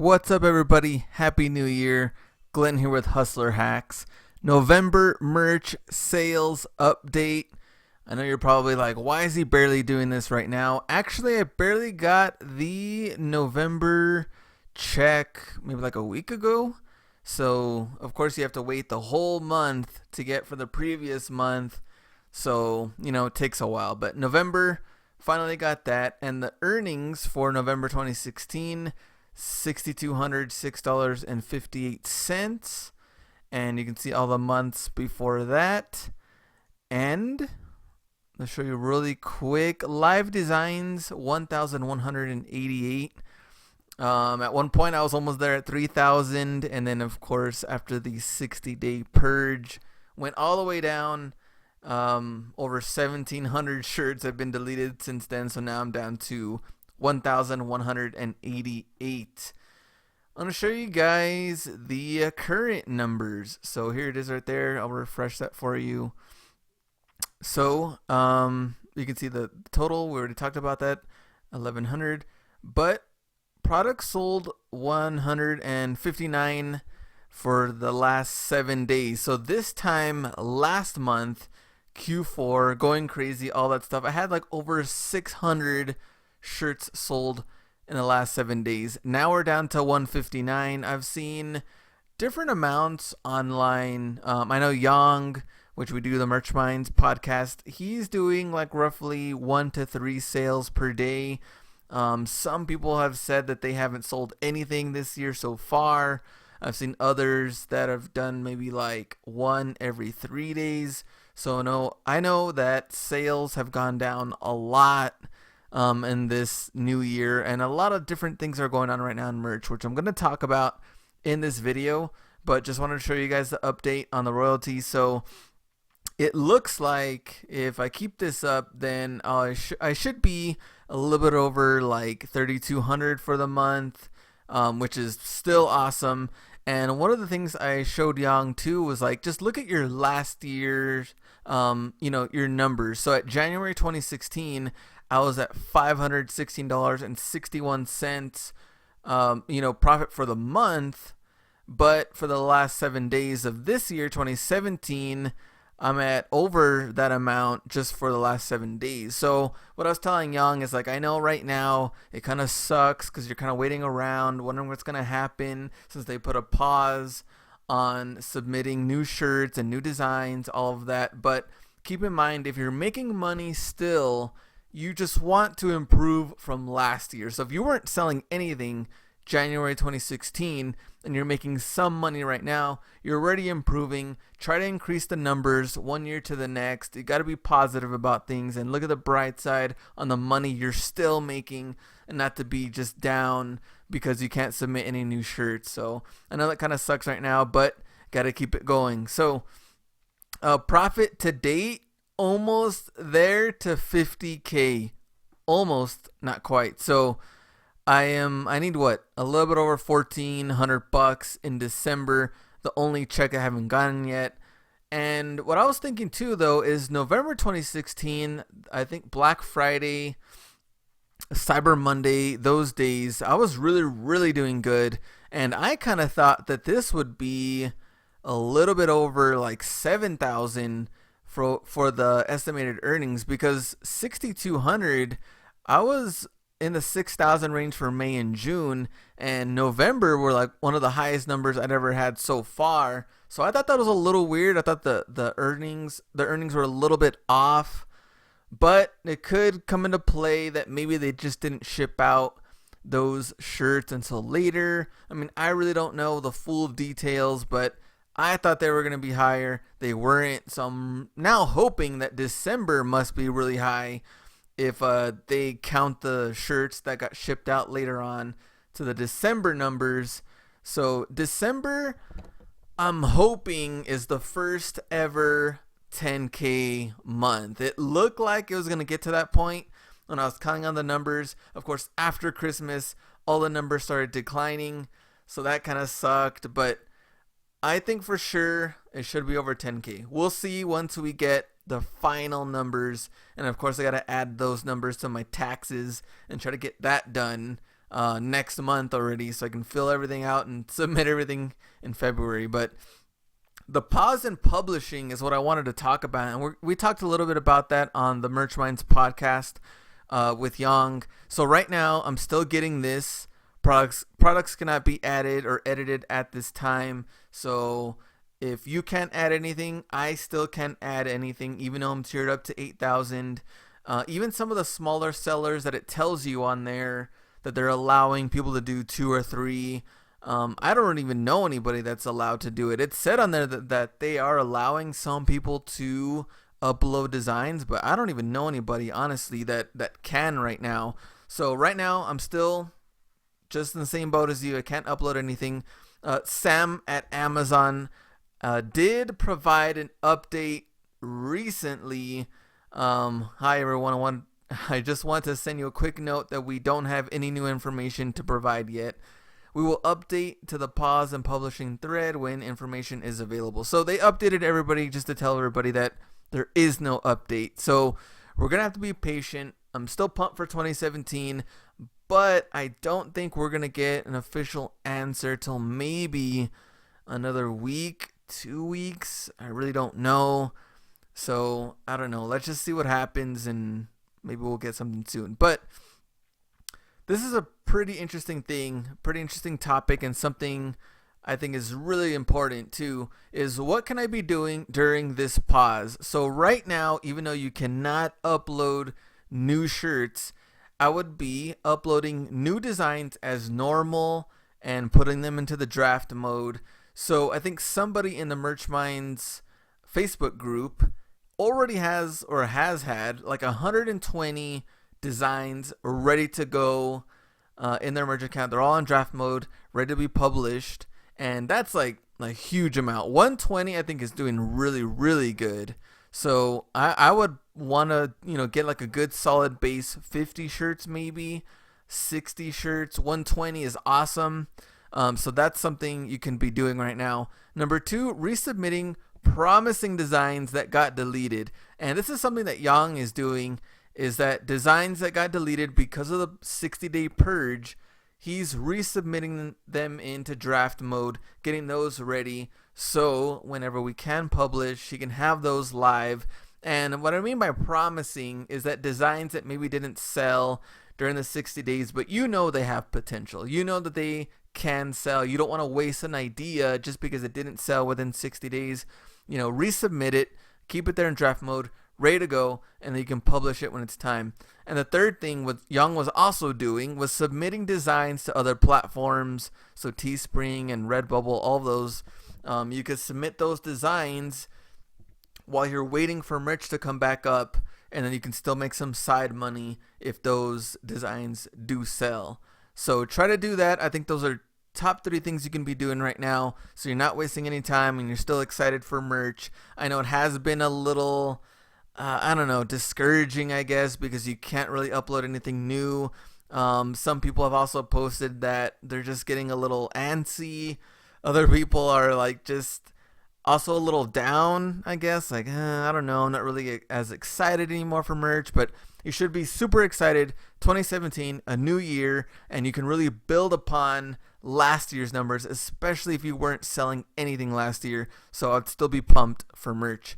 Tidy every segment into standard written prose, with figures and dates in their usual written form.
What's up, everybody? Happy New Year. Glenn here with Hustler Hacks. November merch sales update. I know you're probably like, why is he barely doing this right now? Actually, I barely got the November check maybe like a week ago. So, of course, you have to wait the whole month to get for the previous month. So, it takes a while. But November, finally got that. And the earnings for November 2016, $6,206.58. And you can see all the months before that. And let's show you really quick. Live Designs, 1,188. At one point, I was almost there at 3,000. And then, of course, after the 60-day purge, went all the way down. Over 1,700 shirts have been deleted since then. So now I'm down to 1,188. I'm going to show you guys the current numbers. So here it is right there. I'll refresh that for you. So you can see the total. We already talked about that, 1,100. But products sold 159 for the last 7 days. So this time last month, Q4, going crazy, all that stuff, I had like over 600 shirts sold in the last 7 days. Now we're down to 159. I've seen different amounts online. I know Yang, which we do the Merch Minds podcast, he's doing like roughly 1 to 3 sales per day. Some people have said that they haven't sold anything this year so far. I've seen others that have done maybe like 1 every 3 days. So no, I know that sales have gone down a lot in this new year, and a lot of different things are going on right now in merch, which I'm going to talk about in this video. But just wanted to show you guys the update on the royalties. So it looks like if I keep this up, then I should be a little bit over like 3,200 for the month, which is still awesome. And one of the things I showed Yang too was like, just look at your last year's, your numbers. So at January 2016, I was at $516.61, profit for the month. But for the last 7 days of this year, 2017, I'm at over that amount just for the last 7 days. So what I was telling Yang is like, I know right now it kind of sucks because you're kind of waiting around, wondering what's going to happen since they put a pause on submitting new shirts and new designs, all of that. But keep in mind, if you're making money still, you just want to improve from last year. So if you weren't selling anything January 2016 and you're making some money right now, you're already improving. Try to increase the numbers 1 year to the next. You got to be positive about things and look at the bright side on the money you're still making, and not to be just down because you can't submit any new shirts. So I know that kind of sucks right now, but got to keep it going. So profit to date, almost there to 50K. Almost, not quite. So I need what? A little bit over $1,400 in December. The only check I haven't gotten yet. And what I was thinking too, though, is November 2016, I think Black Friday, Cyber Monday, those days, I was really, really doing good. And I kind of thought that this would be a little bit over like 7,000 for the estimated earnings, because 6,200, I was in the 6,000 range for May and June, and November were like one of the highest numbers I'd ever had so far. So I thought that was a little weird. I thought the earnings were a little bit off, but it could come into play that maybe they just didn't ship out those shirts until later. I mean, I really don't know the full details, but I thought they were going to be higher. They weren't. So I'm now hoping that December must be really high if they count the shirts that got shipped out later on to the December numbers. So December, I'm hoping, is the first ever 10K month. It looked like it was going to get to that point when I was counting on the numbers. Of course, after Christmas, all the numbers started declining, so that kind of sucked. But I think for sure it should be over 10K. We'll see once we get the final numbers, and of course I got to add those numbers to my taxes and try to get that done next month already, so I can fill everything out and submit everything in February. But the pause in publishing is what I wanted to talk about, and we talked a little bit about that on the Merch Minds podcast with Yang. So right now, I'm still getting this. Products cannot be added or edited at this time. So if you can't add anything, I still can't add anything, even though I'm tiered up to 8,000. Even some of the smaller sellers that it tells you on there that they're allowing people to do 2 or 3. I don't even know anybody that's allowed to do it. It's said on there that they are allowing some people to upload designs, but I don't even know anybody, honestly, that can right now. So right now, I'm still just in the same boat as you. I can't upload anything. Sam at Amazon did provide an update recently. Hi everyone. I just want to send you a quick note that we don't have any new information to provide yet. We will update to the pause and publishing thread when information is available. So they updated everybody just to tell everybody that there is no update. So we're going to have to be patient. I'm still pumped for 2017, but I don't think we're going to get an official answer till maybe another week, 2 weeks. I really don't know. So I don't know. Let's just see what happens, and maybe we'll get something soon. But this is a pretty interesting thing, pretty interesting topic, and something I think is really important too, is what can I be doing during this pause? So right now, even though you cannot upload new shirts, I would be uploading new designs as normal and putting them into the draft mode. So I think somebody in the Merch Minds Facebook group already has or has had like 120 designs ready to go in their merch account. They're all in draft mode, ready to be published, and that's like a huge amount. 120 I think is doing really, really good. So I would want to get like a good solid base, 50 shirts maybe, 60 shirts. 120 is awesome. So that's something you can be doing right now. Number 2, resubmitting promising designs that got deleted. And this is something that Yang is doing, is that designs that got deleted because of the 60-day purge, he's resubmitting them into draft mode, getting those ready, so whenever we can publish, he can have those live. And what I mean by promising is that designs that maybe didn't sell during the 60 days, but they have potential. You know that they can sell. You don't want to waste an idea just because it didn't sell within 60 days. Resubmit it, keep it there in draft mode, ready to go, and then you can publish it when it's time. And the third thing what Young was also doing was submitting designs to other platforms, so Teespring and Redbubble, all of those. You could submit those designs while you're waiting for merch to come back up, and then you can still make some side money if those designs do sell. So try to do that. I think those are top 3 things you can be doing right now, so you're not wasting any time and you're still excited for merch. I know it has been a little discouraging, I guess, because you can't really upload anything new. Some people have also posted that they're just getting a little antsy. Other people are like just also a little down, I guess. Like, I don't know, I'm not really as excited anymore for merch, but you should be super excited. 2017, a new year, and you can really build upon last year's numbers, especially if you weren't selling anything last year. So I'd still be pumped for merch.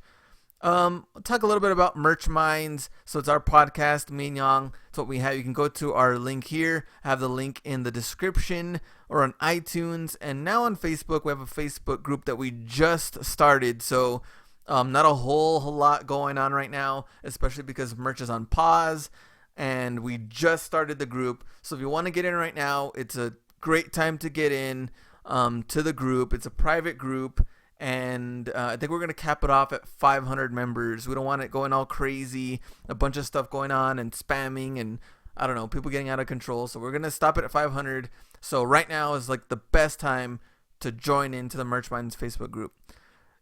We'll talk a little bit about Merch Minds. So it's our podcast, me and Yang. It's what we have. You can go to our link here. I have the link in the description, or on iTunes. And now on Facebook, we have a Facebook group that we just started. So not a whole lot going on right now, especially because merch is on pause. And we just started the group. So if you want to get in right now, it's a great time to get in to the group. It's a private group. And I think we're going to cap it off at 500 members. We don't want it going all crazy, a bunch of stuff going on and spamming and, I don't know, people getting out of control. So we're going to stop it at 500. So right now is like the best time to join into the Merch Minds Facebook group.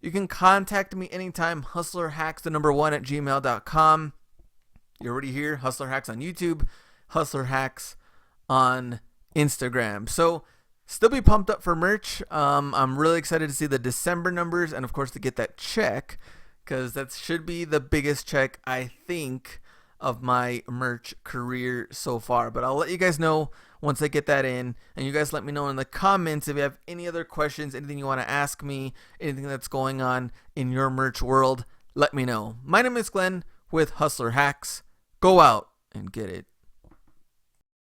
You can contact me anytime, hustlerhacks1@gmail.com. You're already here, Hustler Hacks on YouTube, Hustler Hacks on Instagram. So still be pumped up for merch. I'm really excited to see the December numbers and, of course, to get that check, because that should be the biggest check, I think, of my merch career so far. But I'll let you guys know once I get that in. And you guys let me know in the comments if you have any other questions, anything you want to ask me, anything that's going on in your merch world. Let me know. My name is Glenn with Hustler Hacks. Go out and get it.